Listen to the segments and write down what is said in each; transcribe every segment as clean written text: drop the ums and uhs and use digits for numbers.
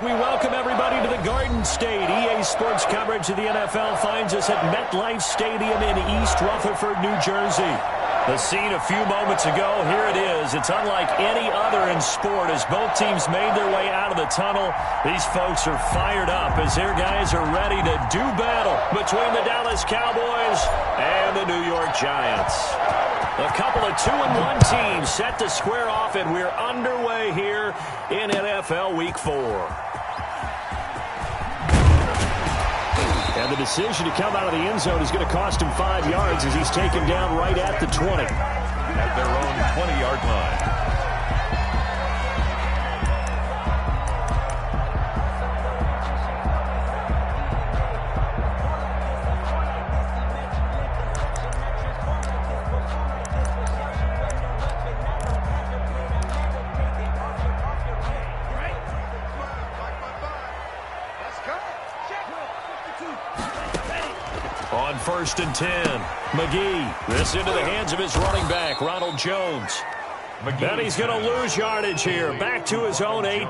We welcome everybody to the Garden State. EA Sports coverage of the NFL finds us at MetLife Stadium in East Rutherford, New Jersey. The scene a few moments ago, here it is. It's unlike any other in sport as both teams made their way out of the tunnel. These folks are fired up as their guys are ready to do battle between the Dallas Cowboys and the New York Giants. A couple of 2-1 teams set to square off, and we're underway here in NFL Week 4. And the decision to come out of the end zone is going to cost him 5 yards as he's taken down right at the 20. At their own 20-yard line. On 1st and 10, McGee. This into the hands of his running back, Ronald Jones. And he's going to lose yardage here, back to his own 18.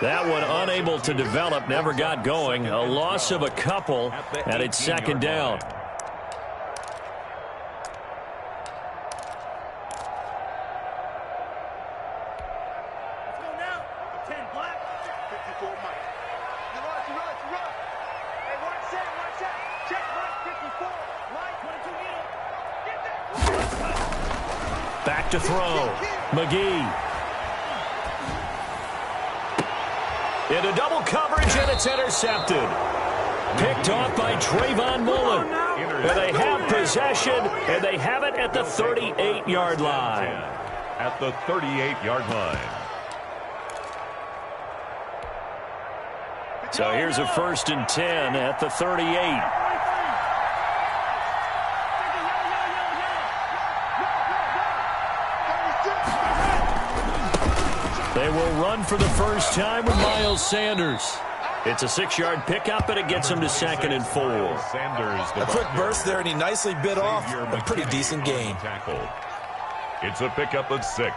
That one unable to develop, never got going. A loss of a couple, and it's second down. Back to throw. McGee. Into double coverage, and it's intercepted. Picked off by Trayvon Mullen. And they have possession, and they have it at the 38-yard line. At the 38-yard line. So here's a 1st and 10 at the 38. They will run for the first time with Miles Sanders. It's a 6-yard pickup, and it gets him to 2nd and 4. A quick burst there, and he nicely bit off a pretty decent gain. It's a pickup of 6.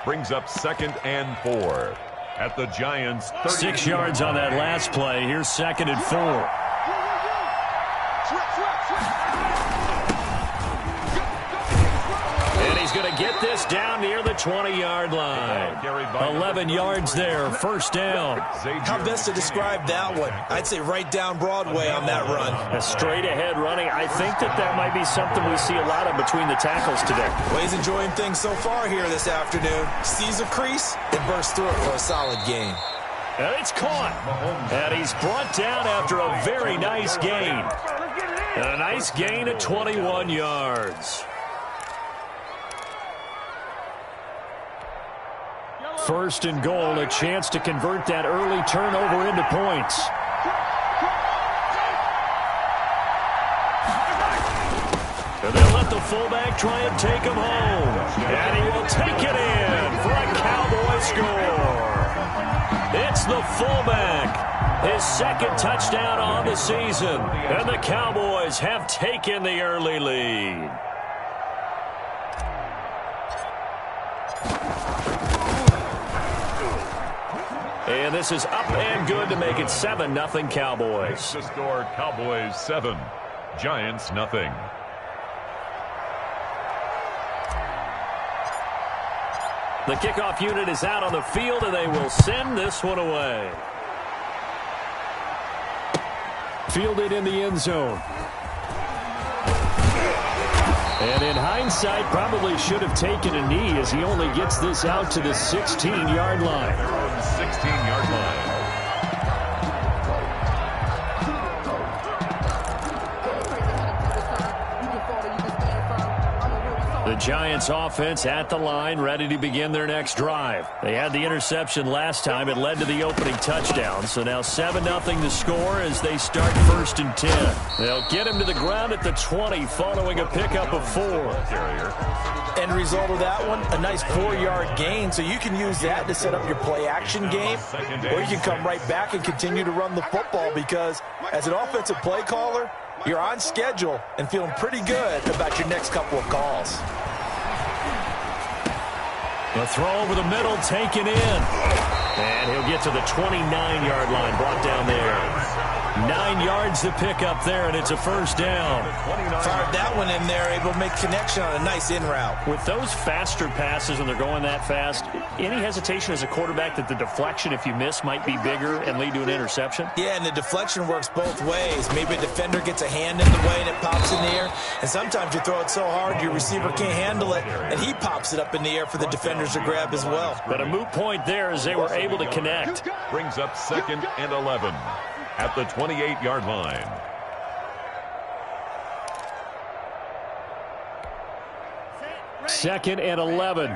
Brings up 2nd and 4. At the Giants' 6 yards on that last play. Here's 2nd and 4. And he's going to get this down near the 20-yard line. 11 yards there, first down. How best to describe that one? I'd say right down Broadway on that run. A straight-ahead running. I think that might be something we see a lot of between the tackles today. Well, he's enjoying things so far here this afternoon. Sees a crease and bursts through it for a solid gain. And it's caught. And he's brought down after a very nice gain. And a nice gain at 21 yards. 1st and goal, a chance to convert that early turnover into points. And they'll let the fullback try and take him home. And he will take it in for a Cowboy score. It's the fullback. His 2nd touchdown on the season. And the Cowboys have taken the early lead. And this is up and good to make it 7-0 Cowboys. The score, Cowboys 7, Giants 0. The kickoff unit is out on the field, and they will send this one away. Fielded in the end zone. And in hindsight, probably should have taken a knee as he only gets this out to the 16-yard line. 16-yard line. The Giants offense at the line, ready to begin their next drive. They had the interception last time. It led to the opening touchdown. So now 7-0 to score as they start 1st and 10. They'll get him to the ground at the 20 following a pickup of 4. End result of that one, a nice 4-yard gain. So you can use that to set up your play-action game, or you can come right back and continue to run the football because as an offensive play caller, you're on schedule and feeling pretty good about your next couple of calls. The throw over the middle taken in. And he'll get to the 29-yard line, brought down there. 9 yards to pick up there, and it's a first down. Fired that one in there, able to make connection on a nice in route. With those faster passes, and they're going that fast, any hesitation as a quarterback that the deflection, if you miss, might be bigger and lead to an interception? Yeah, and the deflection works both ways. Maybe a defender gets a hand in the way and it pops in the air, and sometimes you throw it so hard your receiver can't handle it, and he pops it up in the air for the defenders to grab as well. But a moot point there as they were able to connect. Brings up 2nd and 11 at the 28-yard line. Second and 11.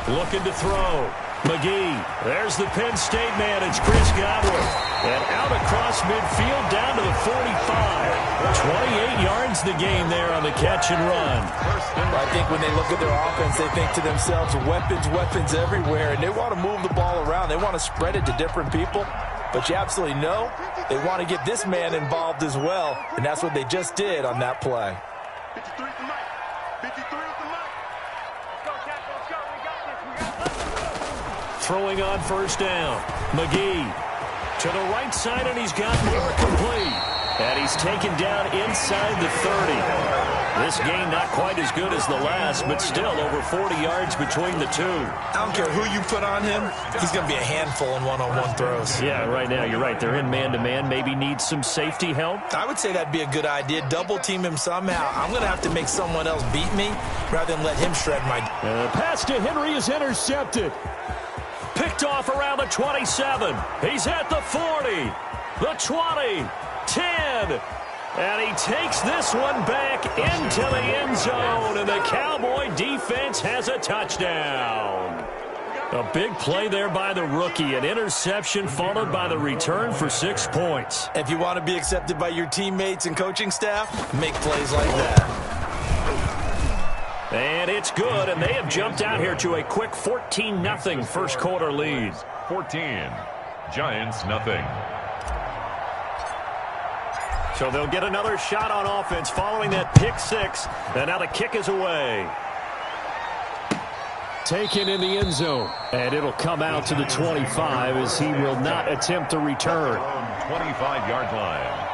Looking to throw. McGee. There's the Penn State man. It's Chris Godwin. And out across midfield down to the 45. 28 yards the gain there on the catch and run. I think when they look at their offense, they think to themselves, weapons, weapons everywhere. And they want to move the ball around. They want to spread it to different people. But you absolutely know they want to get this man involved as well. And that's what they just did on that play. 53 with the mic. 53 with the mic. Let's go, Cap. Let's go. We got this. We got this. Throwing on first down. McGee to the right side, and he's got more complete. And he's taken down inside the 30. This game not quite as good as the last, but still over 40 yards between the two. I don't care who you put on him, he's going to be a handful in one-on-one throws. Yeah, right now, you're right. They're in man-to-man. Maybe needs some safety help. I would say that'd be a good idea. Double-team him somehow. I'm going to have to make someone else beat me rather than let him shred my... The pass to Henry is intercepted. Picked off around the 27. He's at the 40. The 20. 10. And he takes this one back into the end zone. And the Cowboy defense has a touchdown. A big play there by the rookie. An interception followed by the return for 6 points. If you want to be accepted by your teammates and coaching staff, make plays like that. And it's good, and they have jumped out here to a quick 14-0 first quarter lead. 14. Giants nothing. So they'll get another shot on offense following that pick six. And now the kick is away. Taken in the end zone. And it'll come out to the 25 as he will not attempt to return. 25-yard line.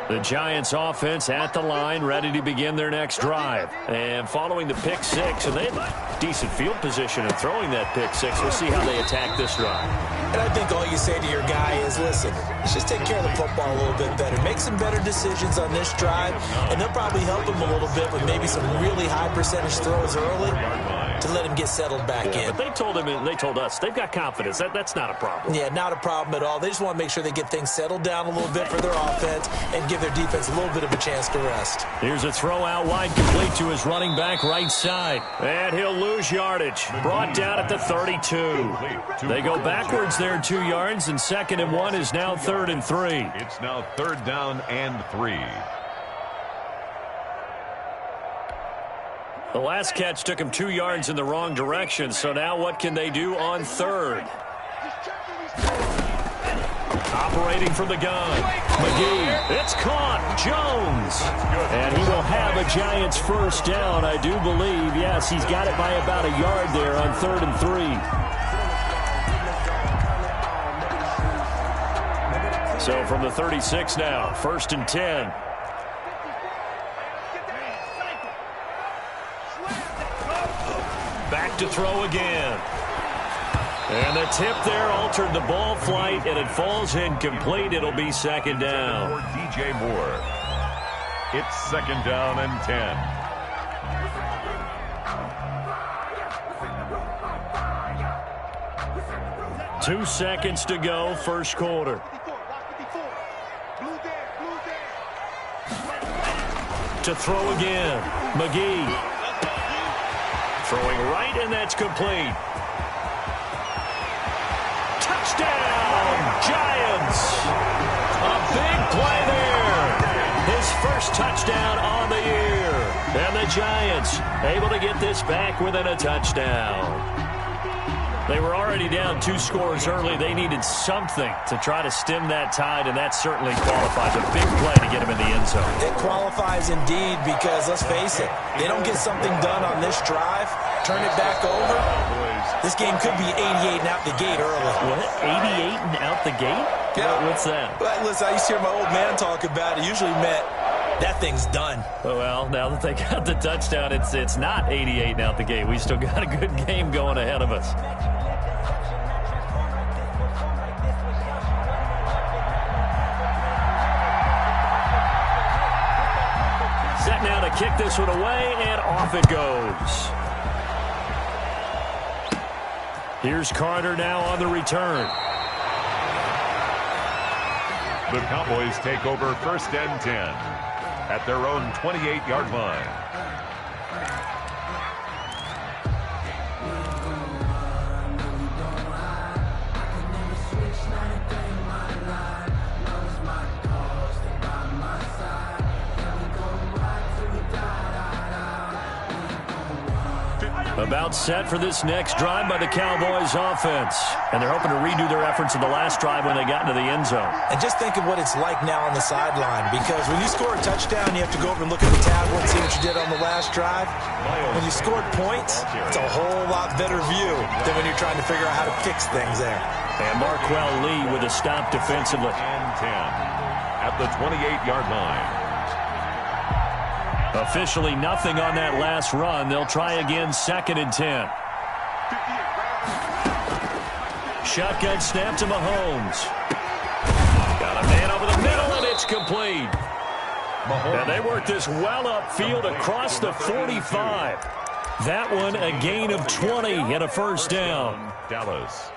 The Giants offense at the line, ready to begin their next drive. And following the pick six, and they have decent field position in throwing that pick six. We'll see how they attack this drive. And I think all you say to your guy is, listen, let's just take care of the football a little bit better. Make some better decisions on this drive, and they'll probably help him a little bit with maybe some really high percentage throws early to let him get settled back in. But they told him, and they told us, they've got confidence. That's not a problem. Yeah, not a problem at all. They just want to make sure they get things settled down a little bit for their offense and give their defense a little bit of a chance to rest. Here's a throw out wide, complete to his running back right side. And he'll lose yardage. Brought down at the 32. They go backwards there 2 yards, and 2nd and 1 is now 3rd and 3. It's now 3rd down and 3. The last catch took him 2 yards in the wrong direction, so now what can they do on 3rd? Operating from the gun. McGee. It's caught. Jones. And he will have a Giants first down, I do believe. Yes, he's got it by about a yard there on 3rd and 3. So from the 36 now, 1st and 10. Back to throw again. And the tip there altered the ball flight, and it falls incomplete. It'll be 2nd down. For DJ Moore. It's 2nd down and 10. 2 seconds to go, first quarter. To throw again. McGee. Throwing right, and that's complete. Touchdown, Giants. A big play there. His first touchdown on the year. And the Giants able to get this back within a touchdown. They were already down 2 scores early. They needed something to try to stem that tide, and that certainly qualifies. A big play to get them in the end zone. It qualifies indeed because, let's face it, they don't get something done on this drive, turn it back over, this game could be 88 and out the gate early. What? 88 and out the gate? Yeah. What's that? Well, listen, I used to hear my old man talk about it. Usually meant that thing's done. Well, now that they got the touchdown, it's not 88 and out the gate. We still got a good game going ahead of us. Set now to kick this one away, and off it goes. Here's Carter now on the return. The Cowboys take over 1st and 10 at their own 28-yard line. About set for this next drive by the Cowboys offense. And they're hoping to redo their efforts in the last drive when they got into the end zone. And just think of what it's like now on the sideline, because when you score a touchdown, you have to go over and look at the tablet and see what you did on the last drive. When you scored points, it's a whole lot better view than when you're trying to figure out how to fix things there. And Marquell Lee with a stop defensively. And 10 at the 28-yard line. Officially nothing on that last run. They'll try again 2nd and 10. Shotgun snap to Mahomes. Got a man over the middle, and it's complete. And they work this well upfield across the 45. That one a gain of 20 and a first down. Dallas.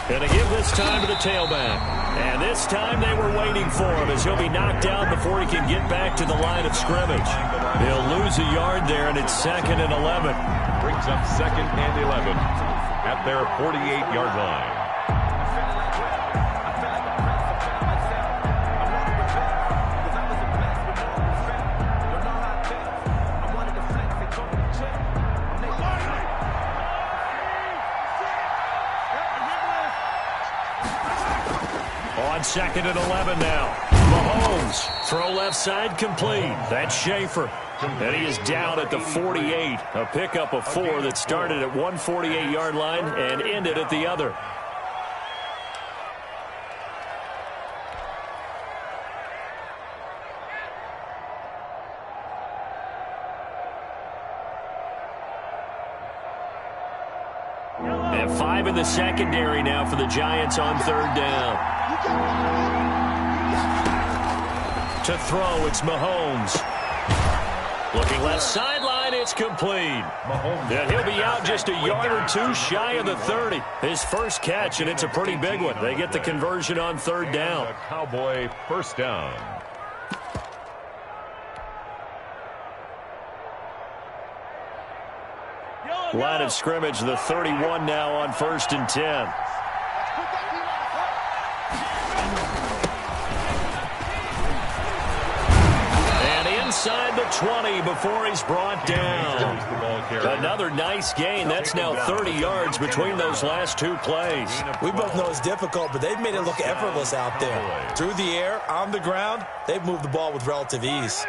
Going to give this time to the tailback. And this time they were waiting for him as he'll be knocked down before he can get back to the line of scrimmage. He'll lose a yard there, and it's 2nd and 11. Brings up 2nd and 11 at their 48-yard line. On 2nd and 11 now. Mahomes, throw left side complete. That's Schaefer. And he is down at the 48. A pickup of 4 that started at one 48-yard line and ended at the other. And 5 in the secondary now for the Giants on 3rd down. To throw, it's Mahomes. Looking left sideline, it's complete. And he'll be out just a yard or 2 shy of the 30. His first catch, and it's a pretty big one. They get the conversion on 3rd down. A Cowboy first down. Line of scrimmage, the 31 now on 1st and 10. Inside the 20 before he's brought down. Another nice gain. That's now 30 yards between those last 2 plays. We both know it's difficult, but they've made it look effortless out there. Through the air, on the ground, they've moved the ball with relative ease.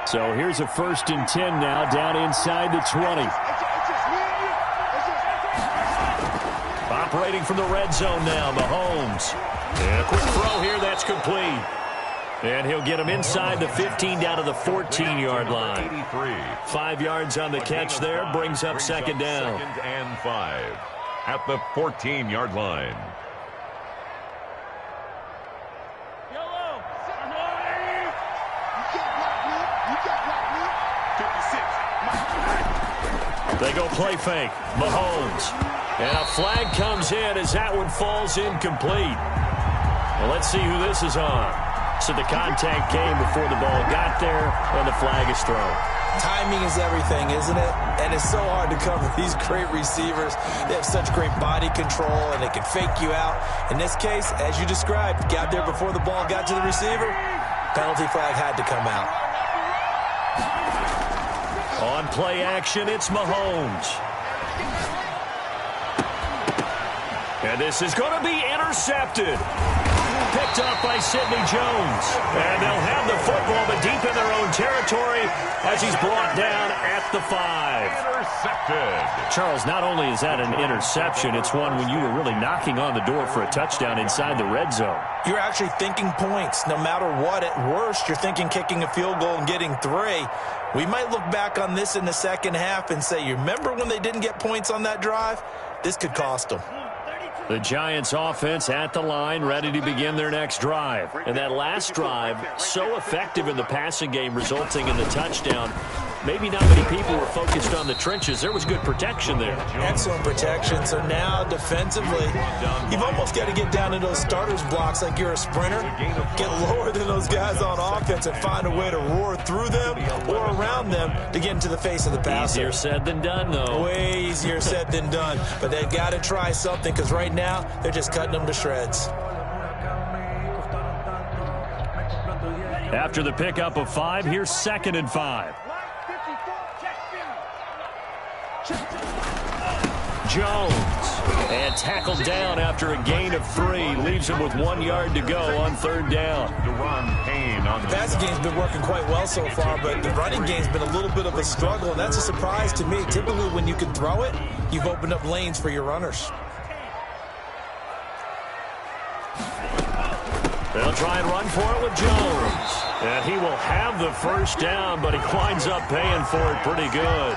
So here's a 1st and 10 now down inside the 20. Operating from the red zone now, Mahomes. And a quick throw here, that's complete. And he'll get him inside the 15 down to the 14-yard line. 5 yards on the catch there, brings up 2nd down. 2nd and 5 at the 14-yard line. They go play fake. Mahomes. And a flag comes in as that one falls incomplete. Well, let's see who this is on. So the contact came before the ball got there, and the flag is thrown. Timing is everything, isn't it? And it's so hard to cover these great receivers. They have such great body control, and they can fake you out. In this case, as you described, got there before the ball got to the receiver. Penalty flag had to come out. On play action, it's Mahomes. And this is going to be intercepted. Picked up by Sidney Jones. And they'll have the football, but deep in their own territory as he's brought down at the 5. Intercepted. Charles, not only is that an interception, it's one when you were really knocking on the door for a touchdown inside the red zone. You're actually thinking points. No matter what, at worst, you're thinking kicking a field goal and getting 3. We might look back on this in the second half and say, you remember when they didn't get points on that drive? This could cost them. The Giants offense at the line, ready to begin their next drive. And that last drive, so effective in the passing game, resulting in the touchdown. Maybe not many people were focused on the trenches. There was good protection there. Excellent protection. So now defensively, you've almost got to get down to those starters blocks like you're a sprinter. Get lower than those guys on offense and find a way to roar through them or around them to get into the face of the passer. Easier said than done, though. Way easier said than done. But they've got to try something because right now they're just cutting them to shreds. After the pickup of 5, here's 2nd and 5. Jones, and tackled down after a gain of 3. Leaves him with 1 yard to go on 3rd down. The passing game's been working quite well so far, but the running game's been a little bit of a struggle, and that's a surprise to me. Typically, when you can throw it, you've opened up lanes for your runners. They'll try and run for it with Jones. And he will have the 1st down, but he winds up paying for it pretty good.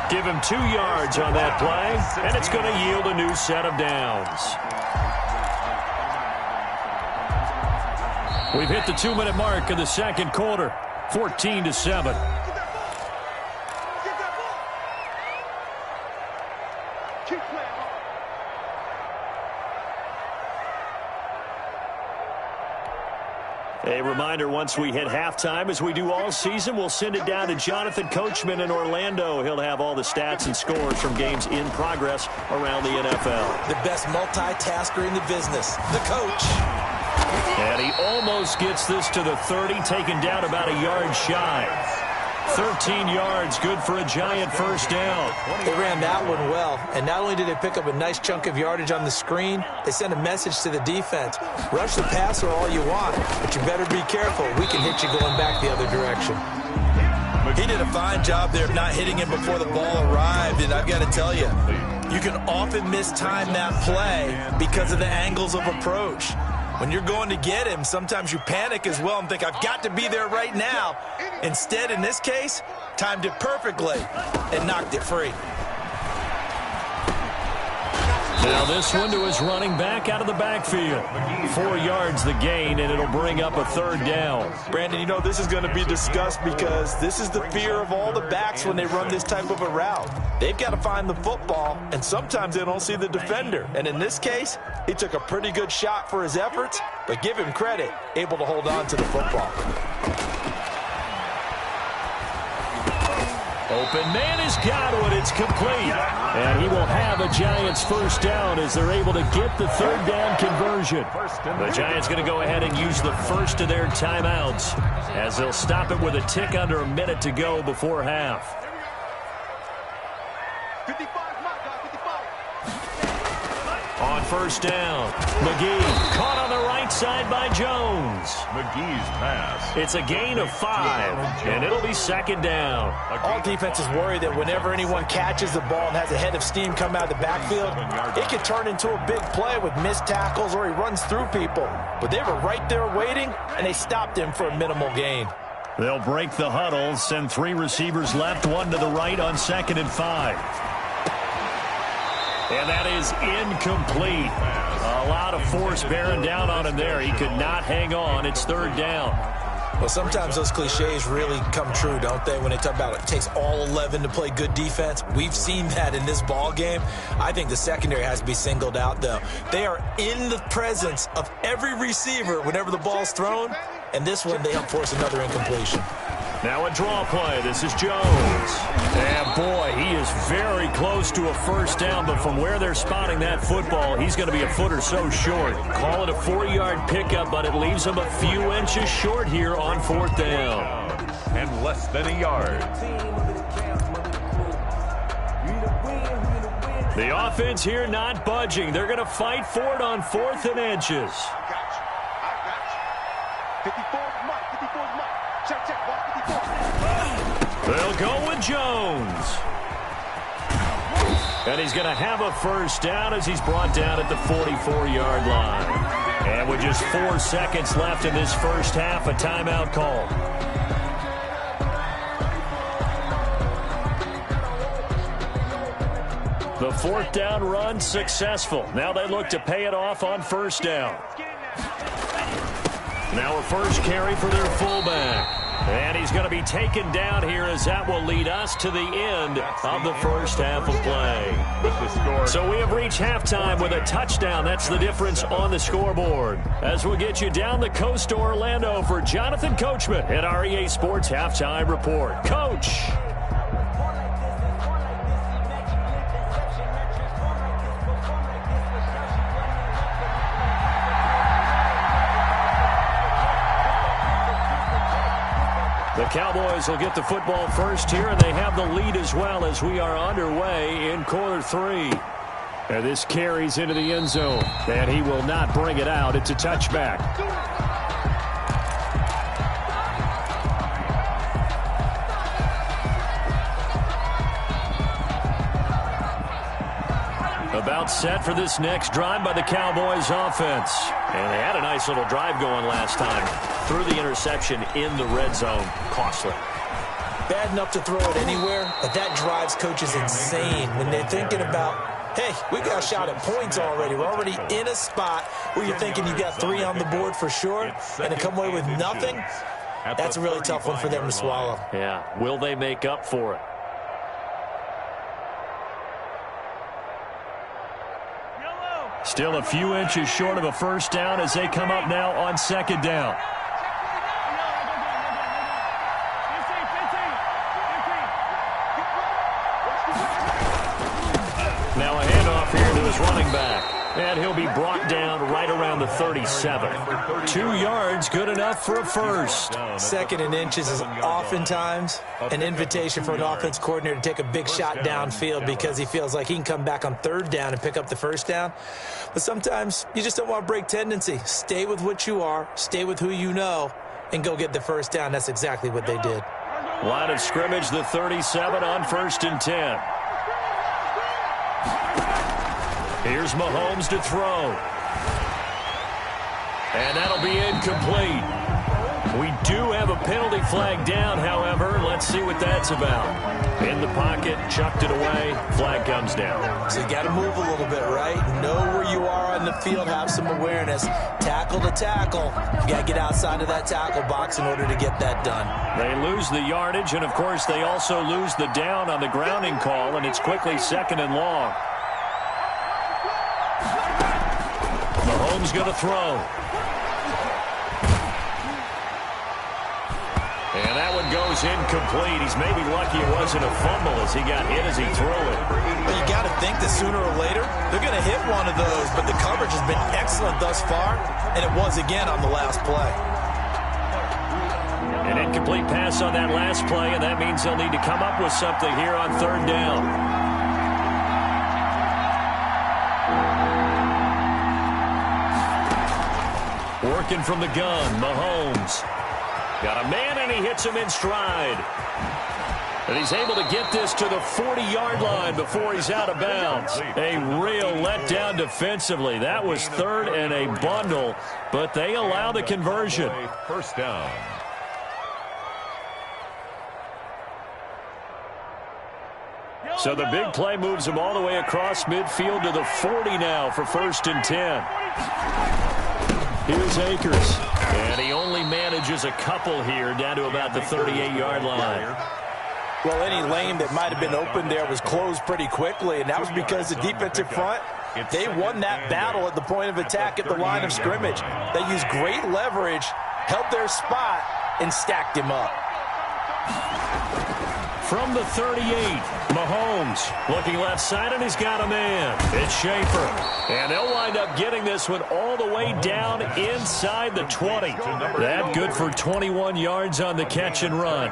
Give him 2 yards on that play, and it's going to yield a new set of downs. We've hit the 2-minute mark in the 2nd quarter, 14-7. A reminder, once we hit halftime, as we do all season, we'll send it down to Jonathan Coachman in Orlando. He'll have all the stats and scores from games in progress around the NFL. The best multitasker in the business, the coach. And he almost gets this to the 30, taken down about a yard shy. 13 yards, good for a Giant 1st down. They ran that one well, and not only did they pick up a nice chunk of yardage on the screen, they sent a message to the defense. Rush the passer all you want, but you better be careful. We can hit you going back the other direction. He did a fine job there of not hitting him before the ball arrived, and I've got to tell you, you can often mistime that play because of the angles of approach. When you're going to get him, sometimes you panic as well and think, I've got to be there right now. Instead, in this case, timed it perfectly and knocked it free. Now this one to his running back out of the backfield. 4 yards the gain, and it'll bring up a 3rd down. Brandon, you know this is going to be discussed because this is the fear of all the backs when they run this type of a route. They've got to find the football, and sometimes they don't see the defender. And in this case, he took a pretty good shot for his efforts, but give him credit, able to hold on to the football. Open man has got it. It's complete. And he will have a Giants 1st down as they're able to get the 3rd down conversion. The Giants going to go ahead and use the first of their timeouts as they'll stop it with a tick under a minute to go before half. 55, On 1st down, McGee caught on the right side by Jones. McGee's pass. It's a gain of 5, and it'll be 2nd down. All defenses worry that whenever anyone catches the ball and has a head of steam come out of the backfield, it could turn into a big play with missed tackles or he runs through people. But they were right there waiting, and they stopped him for a minimal gain. They'll break the huddle, send 3 receivers left, 1 to the right on 2nd and 5. And that is incomplete. A lot of force bearing down on him there. He could not hang on. It's 3rd down. Well, sometimes those cliches really come true, don't they, when they talk about it takes all 11 to play good defense. We've seen that in this ball game. I think the secondary has to be singled out, though. They are in the presence of every receiver whenever the ball's thrown, and this one they help force another incompletion. Now a draw play. This is Jones. And boy, he is very close to a first down, but from where they're spotting that football, he's going to be a foot or so short. Call it a 4-yard pickup, but it leaves him a few inches short here on 4th down. And less than a yard. The offense here not budging. They're going to fight for it on 4th and inches. I got you. 54's Mike. 54's Mike. Check, check. Watch 54. They'll go with Jones. And he's going to have a first down as he's brought down at the 44-yard line. And with just 4 seconds left in this first half, a timeout call. The 4th down run successful. Now they look to pay it off on first down. Now a first carry for their fullback. And he's going to be taken down here as that will lead us to the end of the first half of play. So we have reached halftime with a touchdown. That's the difference on the scoreboard. As we'll get you down the coast to Orlando for Jonathan Coachman at our EA Sports Halftime Report. Coach. The Cowboys will get the football first here, and they have the lead as well as we are underway in quarter 3. And this carries into the end zone, and he will not bring it out. It's a touchback. About set for this next drive by the Cowboys offense. And they had a nice little drive going last time. Threw the interception in the red zone. Costly. Bad enough to throw it anywhere, but that drives coaches insane when they're thinking about, hey, we got a shot at points already. We're already in a spot where you're thinking you got 3 on the board for sure, and to come away with nothing, that's a really tough one for them to swallow. Yeah, will they make up for it? Still a few inches short of a first down as they come up now on 2nd down. Now a handoff here to his running back. And he'll be brought down right around the 37. 2 yards, good enough for a first. 2nd and inches is oftentimes an invitation for an offense coordinator to take a big shot downfield because he feels like he can come back on 3rd down and pick up the first down. But sometimes you just don't want to break tendency. Stay with what you are, stay with who you know, and go get the first down. That's exactly what they did. Line of scrimmage, the 37 on 1st and 10. Here's Mahomes to throw. And that'll be incomplete. We do have a penalty flag down, however. Let's see what that's about. In the pocket, chucked it away, flag comes down. So you got to move a little bit, right? Know where you are on the field, have some awareness. Tackle to tackle. You got to get outside of that tackle box in order to get that done. They lose the yardage, and of course they also lose the down on the grounding call, and it's quickly 2nd and long. Mahomes going to throw. And that one goes incomplete. He's maybe lucky it wasn't a fumble as he got hit as he threw it. Well, you got to think that sooner or later they're going to hit one of those, but the coverage has been excellent thus far, and it was again on the last play. An incomplete pass on that last play, and that means they'll need to come up with something here on 3rd down. Working from the gun, Mahomes. Got a man, and he hits him in stride. And he's able to get this to the 40-yard line before he's out of bounds. A real letdown defensively. That was 3rd and a bundle, but they allow the conversion. First down. So the big play moves him all the way across midfield to the 40 now for 1st and 10. Here's Akers. And he only manages a couple here down to about the 38-yard line. Well, any lane that might have been open there was closed pretty quickly, and that was because the defensive front, they won that battle at the point of attack at the line of scrimmage. They used great leverage, held their spot, and stacked him up. From the 38, Mahomes looking left side, and he's got a man. It's Schaefer. And they'll wind up getting this one all the way down inside the 20. That good for 21 yards on the catch and run.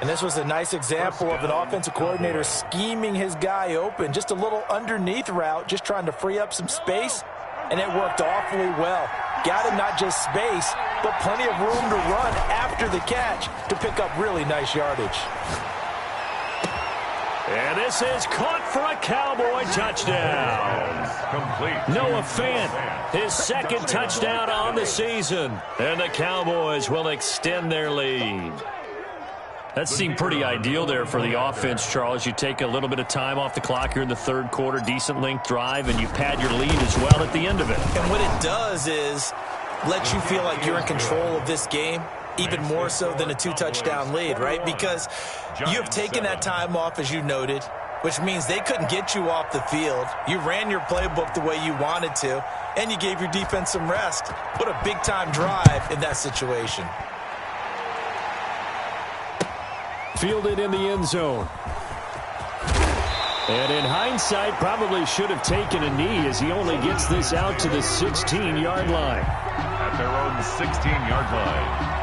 And this was a nice example of an offensive coordinator scheming his guy open. Just a little underneath route, just trying to free up some space, and it worked awfully well. Got him not just space, but plenty of room to run after the catch to pick up really nice yardage. And this is caught for a Cowboy touchdown. Complete. Noah Fant, his second touchdown on the season. And the Cowboys will extend their lead. That seemed pretty ideal there for the offense, Charles. You take a little bit of time off the clock here in the third quarter, decent length drive, and you pad your lead as well at the end of it. And what it does is let you feel like you're in control of this game, even more so than a two-touchdown lead, right? Because you have taken that time off, as you noted, which means they couldn't get you off the field. You ran your playbook the way you wanted to, and you gave your defense some rest. What a big-time drive in that situation. Fielded in the end zone. And in hindsight, probably should have taken a knee as he only gets this out to the 16-yard line. At their own 16-yard line.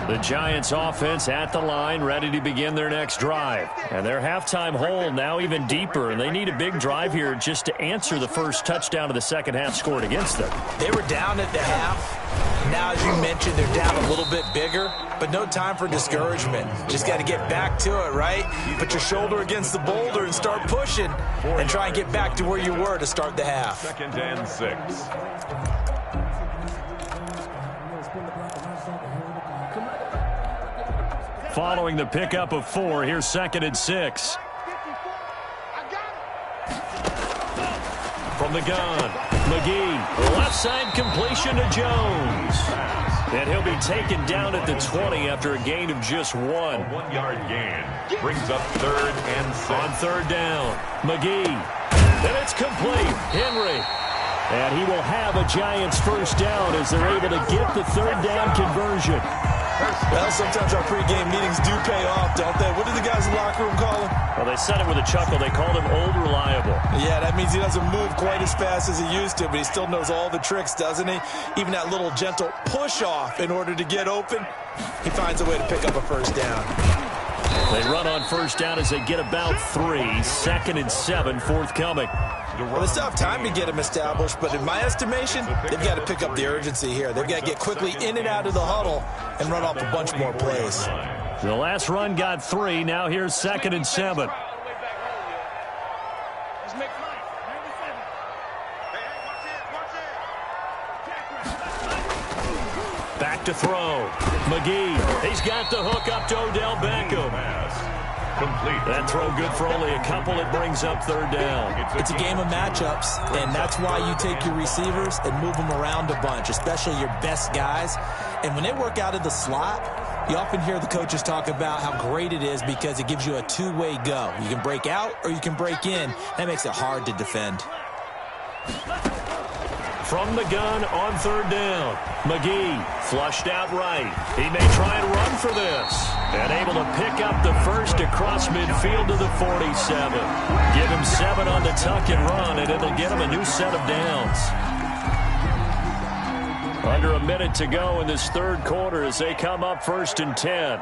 The Giants offense at the line, ready to begin their next drive. And their halftime hole now even deeper, and they need a big drive here just to answer the first touchdown of the second half scored against them. They were down at the half. Now, as you mentioned, they're down a little bit bigger, but no time for discouragement. Just got to get back to it, right? Put your shoulder against the boulder and start pushing and try and get back to where you were to start the half. 2nd and 6. Following the pickup of 4, here's 2nd and 6. From the gun, McGee, left side completion to Jones. And he'll be taken down at the 20 after a gain of just 1. A 1-yard gain brings up 3rd and 6. On 3rd down, McGee. And it's complete. Henry. And he will have a Giants first down as they're able to get the 3rd down conversion. Well, sometimes our pregame meetings do pay off, don't they? What do the guys in the locker room call him? Well, they said it with a chuckle. They called him Old Reliable. Yeah, that means he doesn't move quite as fast as he used to, but he still knows all the tricks, doesn't he? Even that little gentle push-off in order to get open, he finds a way to pick up a first down. They run on first down as they get about 3. 2nd and 7, forthcoming. Well, they still have time to get him established, but in my estimation, they've got to pick up the urgency here. They've got to get quickly in and out of the huddle and run off a bunch more plays. The last run got 3. Now here's 2nd and 7. Back to throw. McGee. He's got the hook up to Odell Beckham. Complete. That throw good for only a couple. It brings up 3rd down. It's a game of matchups, and that's why you take your receivers and move them around a bunch, especially your best guys. And when they work out of the slot, you often hear the coaches talk about how great it is because it gives you a two-way go. You can break out or you can break in. That makes it hard to defend. From the gun on 3rd down. McGee flushed out right. He may try and run for this. And able to pick up the first across midfield to the 47. Give him 7 on the tuck and run, and it'll get him a new set of downs. Under a minute to go in this third quarter as they come up 1st and 10.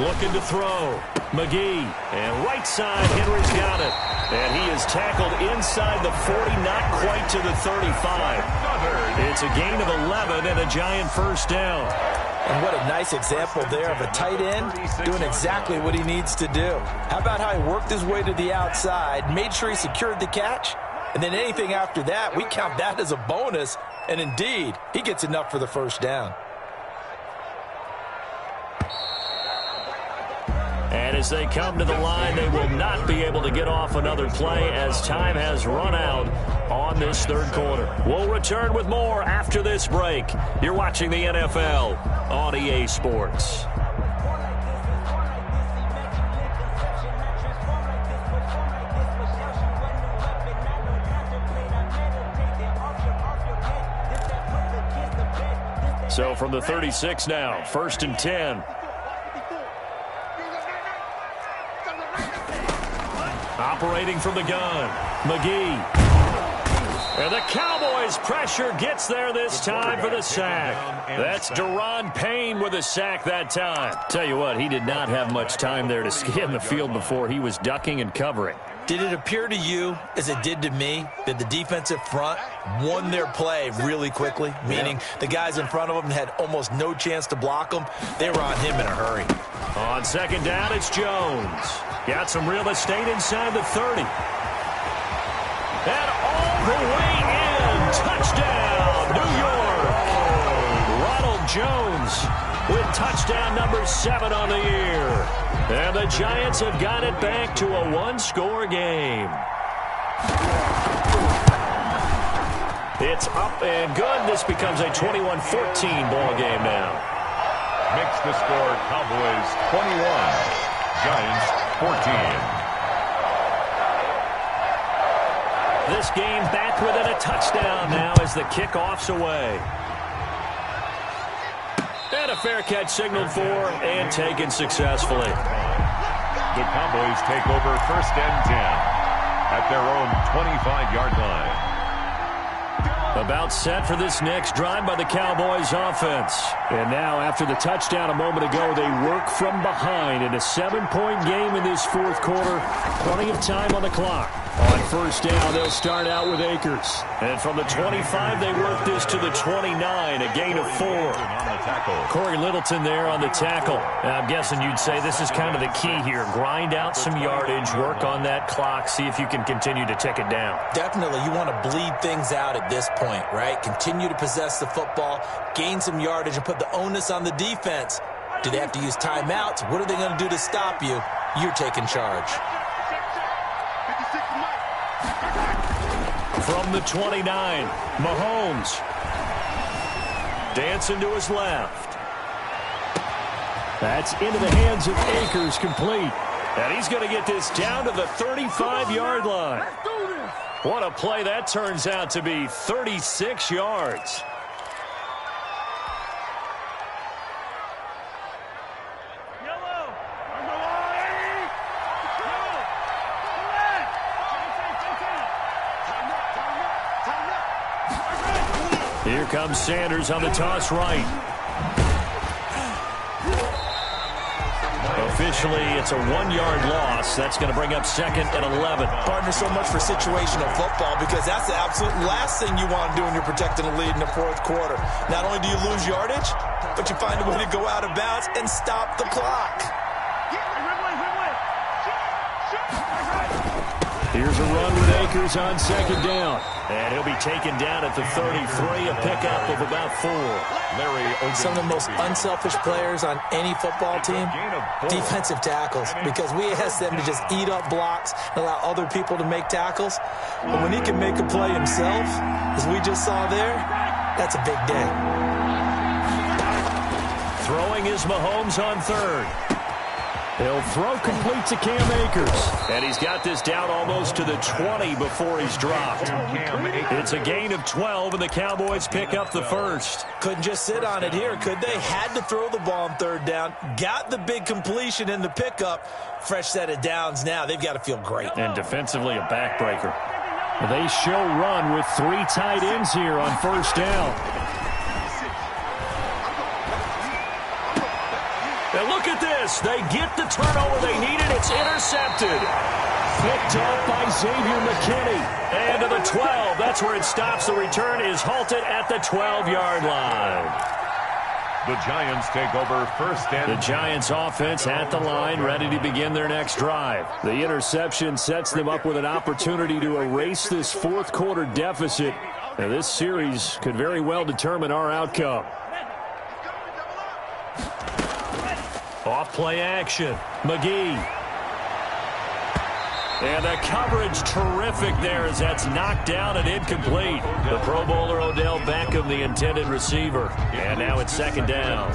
Looking to throw. McGee. And right side, Henry's got it. And he is tackled inside the 40, not quite to the 35. It's a gain of 11 and a Giant first down. And what a nice example there of a tight end doing exactly what he needs to do. How about how he worked his way to the outside, made sure he secured the catch, and then anything after that, we count that as a bonus. And indeed, he gets enough for the first down. And as they come to the line, they will not be able to get off another play as time has run out on this third quarter. We'll return with more after this break. You're watching the NFL on EA Sports. So from the 36 now, 1st and 10. Operating from the gun, McGee. And the Cowboys' pressure gets there this time for the sack. That's Daron Payne with a sack that time. Tell you what, he did not have much time there to scan the field before he was ducking and covering. Did it appear to you, as it did to me, that the defensive front won their play really quickly? Meaning the guys in front of them had almost no chance to block them. They were on him in a hurry. On second down, it's Jones. Got some real estate inside the 30. And all the way in. Touchdown, New York. Ronald Jones with touchdown number 7 on the year. And the Giants have got it back to a one-score game. It's up and good. This becomes a 21-14 ball game now. Makes the score Cowboys 21, Giants 14. This game back within a touchdown now as the kickoff's away. And a fair catch signaled for and taken successfully. The Cowboys take over 1st and 10 at their own 25-yard line. About set for this next drive by the Cowboys offense. And now after the touchdown a moment ago, they work from behind in a 7-point game in this fourth quarter. Plenty of time on the clock. On 1st down, they'll start out with Akers. And from the 25, they work this to the 29, a gain of 4. Corey Littleton there on the tackle. Now, I'm guessing you'd say this is kind of the key here. Grind out some yardage, work on that clock, see if you can continue to tick it down. Definitely, you want to bleed things out at this point, right? Continue to possess the football, gain some yardage, and put the onus on the defense. Do they have to use timeouts? What are they going to do to stop you? You're taking charge. From the 29, Mahomes. Dancing to his left. That's into the hands of Akers, complete. And he's going to get this down to the 35-yard line. What a play that turns out to be, 36 yards. Here comes Sanders on the toss right. Officially, it's a 1-yard loss. That's going to bring up 2nd and 11. Partner, so much for situational football because that's the absolute last thing you want to do when you're protecting a lead in the fourth quarter. Not only do you lose yardage, but you find a way to go out of bounds and stop the clock. Here's a run with Akers on 2nd down. And he'll be taken down at the 33, a pickup of about 4. Some of the most unselfish players on any football team, defensive tackles, because we ask them to just eat up blocks and allow other people to make tackles. But when he can make a play himself, as we just saw there, that's a big day. Throwing is Mahomes on 3rd. He'll throw complete to Cam Akers. And he's got this down almost to the 20 before he's dropped. It's a gain of 12, and the Cowboys pick up the first. Couldn't just sit on it here, could they? Had to throw the ball on 3rd down. Got the big completion in the pickup. Fresh set of downs now. They've got to feel great. And defensively, a backbreaker. They show run with 3 tight ends here on 1st down. And look at this. They get the turnover they needed. It's intercepted. Picked up by Xavier McKinney. And to the 12. That's where it stops. The return is halted at the 12-yard line. The Giants take over 1st and... The Giants offense at the line, ready to begin their next drive. The interception sets them up with an opportunity to erase this fourth quarter deficit. Now, this series could very well determine our outcome. Off play action. McGee. And the coverage terrific there as that's knocked down and incomplete. The Pro Bowler Odell Beckham, the intended receiver. And now it's second down.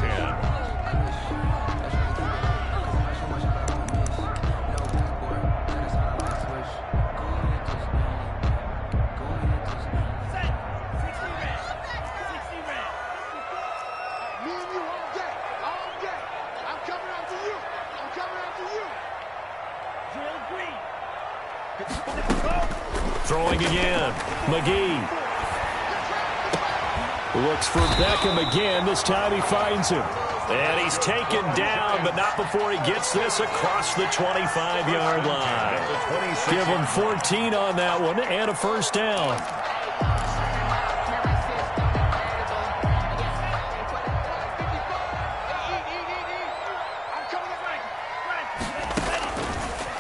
Throwing again. McGee. Looks for Beckham again. This time he finds him. And he's taken down, but not before he gets this across the 25-yard line. Give him 14 on that one and a first down.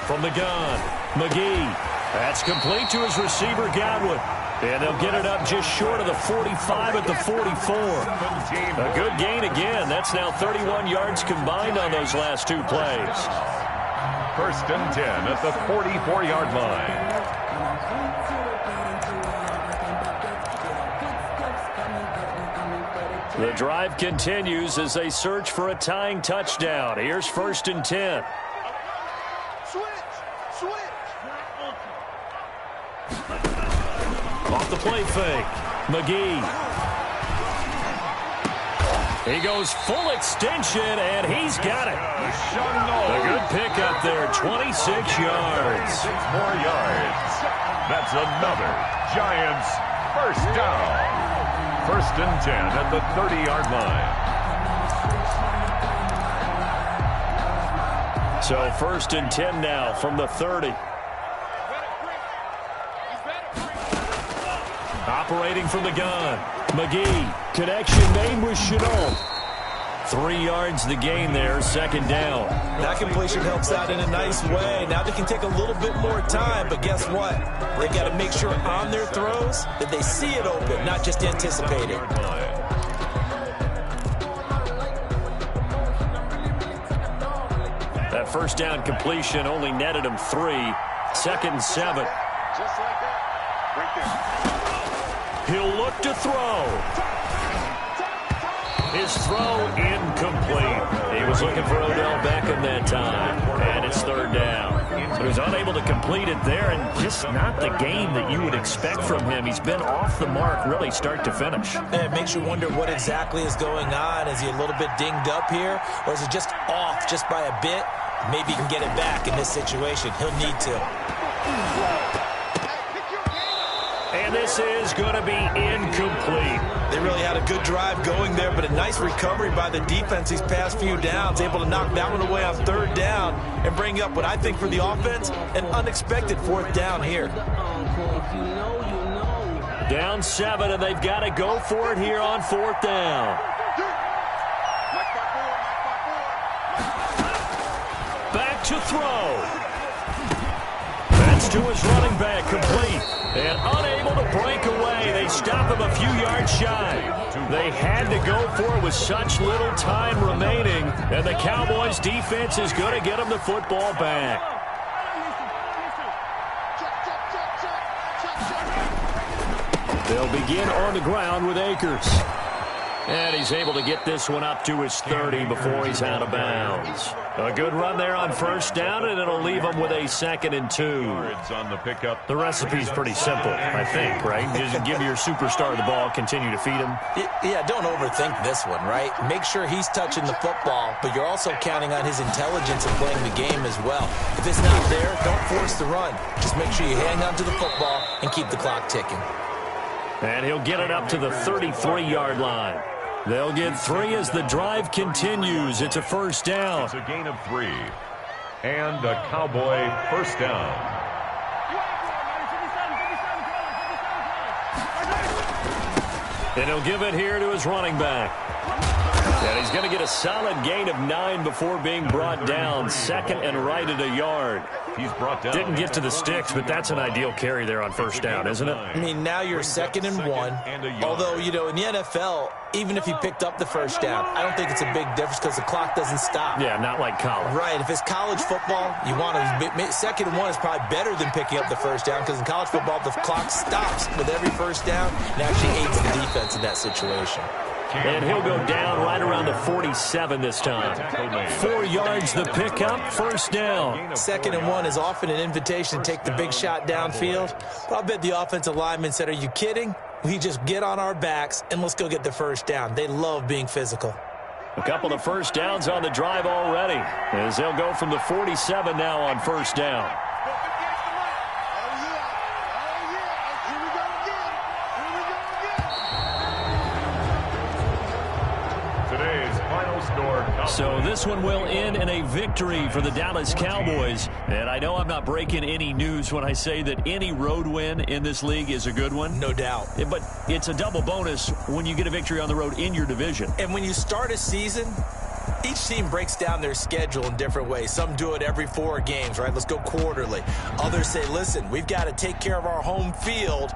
From the gun, McGee. That's complete to his receiver, Godwin. And they'll get it up just short of the 45 at the 44. A good gain again. That's now 31 yards combined on those last two plays. First and 10 at the 44-yard line. The drive continues as they search for a tying touchdown. Here's first and 10. Off the play fake. McGee. He goes full extension, and he's got it. A good pickup there, 26 yards. 6 more yards. That's another Giants first down. First and 10 at the 30-yard line. So first and 10 now from the 30. Operating from the gun. McGee. Connection made with Chenault. 3 yards the gain there, second down. That completion helps out in a nice way. Now they can take a little bit more time, but guess what? They got to make sure on their throws that they see it open, not just anticipate it. That first down completion only netted him 3. Second and 7. Just like that. Right there. He'll look to throw. His throw incomplete. He was looking for Odell Beckham that time. And it's third down. So he's unable to complete it there, and just not the game that you would expect from him. He's been off the mark really start to finish. It makes you wonder what exactly is going on. Is he a little bit dinged up here? Or is it just off just by a bit? Maybe he can get it back in this situation. He'll need to. And this is going to be incomplete. They really had a good drive going there, but a nice recovery by the defense these past few downs. Able to knock that one away on third down and bring up what I think for the offense, an unexpected fourth down here. Down 7, and they've got to go for it here on fourth down. Back to throw. That's to his running back, complete. And unable to break away. They stop him a few yards shy. They had to go for it with such little time remaining. And the Cowboys defense is going to get them the football back. They'll begin on the ground with Akers. And he's able to get this one up to his 30 before he's out of bounds. A good run there on first down, and it'll leave him with a second and 2. On the pickup. The recipe's pretty simple, I think, right? Just give your superstar the ball, continue to feed him. Yeah, don't overthink this one, right? Make sure he's touching the football, but you're also counting on his intelligence in playing the game as well. If it's not there, don't force the run. Just make sure you hang on to the football and keep the clock ticking. And he'll get it up to the 33-yard line. They'll get 3 as the drive continues. It's a first down. It's a gain of 3. And a Cowboy first down. And he'll give it here to his running back. And he's going to get a solid gain of 9 before being brought down. Second and right at a yard. He's brought down. Didn't get to the sticks, but that's an ideal carry there on first down, isn't it? I mean, now you're 2nd and 1. Although, you know, in the NFL, even if he picked up the first down, I don't think it's a big difference because the clock doesn't stop. Yeah, not like college. Right. If it's college football, you want to 2nd and 1 is probably better than picking up the first down because in college football, the clock stops with every first down and actually aids the defense in that situation. And he'll go down right around the 47 this time. 4 yards the pickup, first down. 2nd and 1 is often an invitation to take the big shot downfield. But I bet the offensive lineman said, are you kidding? We just get on our backs and let's go get the first down. They love being physical. A couple of first downs on the drive already, as they'll go from the 47 now on first down. So this one will end in a victory for the Dallas Cowboys. And I know I'm not breaking any news when I say that any road win in this league is a good one. No doubt. But it's a double bonus when you get a victory on the road in your division. And when you start a season, each team breaks down their schedule in different ways. Some do it every 4 games, right? Let's go quarterly. Others say, listen, we've got to take care of our home field